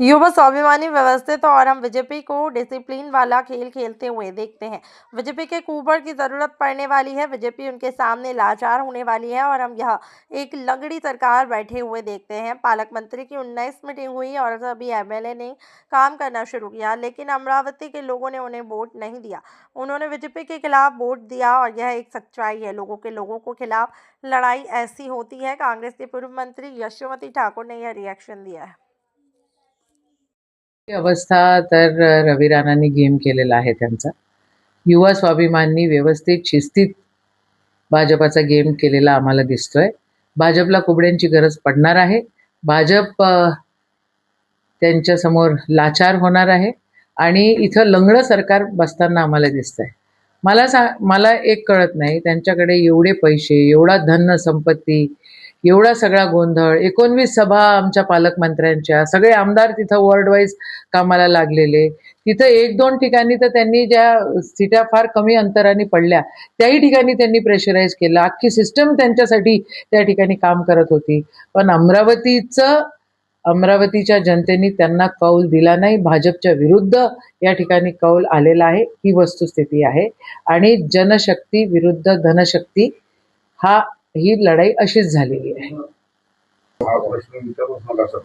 युवा स्वाभिमानी व्यवस्थित और हम बीजेपी को डिसिप्लिन वाला खेल खेलते हुए देखते हैं। बीजेपी के कुबर की जरूरत पड़ने वाली है। बीजेपी उनके सामने लाचार होने वाली है और हम यह एक लंगड़ी सरकार बैठे हुए देखते हैं। पालक मंत्री की 19 मीटिंग हुई और सभी एमएलए ने काम करना शुरू किया, लेकिन अमरावती के लोगों ने उन्हें वोट नहीं दिया। उन्होंने बीजेपी के खिलाफ वोट दिया और यह एक सच्चाई है। लोगों को खिलाफ लड़ाई ऐसी होती है। कांग्रेस के पूर्व मंत्री यशोमती ठाकुर ने यह रिएक्शन दिया है। अवस्था तर रवी राणांनी गेम केलेला आहे त्यांचा. युवा स्वाभिमानी व्यवस्थित शिस्तीत भाजपाचा गेम केलेला आम्हाला दिसतोय. भाजपला कुबड्यांची गरज पडणार आहे. भाजप त्यांच्यासमोर लाचार होणार आहे आणि इथं लंगडं सरकार बसताना आम्हाला दिसतंय. मला एक कळत नाही, त्यांच्याकडे एवढे पैसे, एवढा धन संपत्ती, एवढा सगळा गोंधळ, 19 सभा आमच्या पालकमंत्र्यांच्या, सगळे आमदार तिथं वॉर्ड वाईज कामाला लागलेले. तिथं 1-2 ठिकाणी तर त्यांनी ज्या सीटा फार कमी अंतराने पडल्या त्याही ठिकाणी त्यांनी प्रेशराईज केलं. अख्खी सिस्टम त्यांच्यासाठी त्या ठिकाणी काम करत होती. पण अमरावतीच्या जनतेने त्यांना कौल दिला नाही. भाजपच्या विरुद्ध या ठिकाणी कौल आलेला आहे. ही वस्तुस्थिती आहे आणि जनशक्ती विरुद्ध धनशक्ती ही लढाई अशीच झालेली आहे. हा प्रश्न विचारूच नका सर.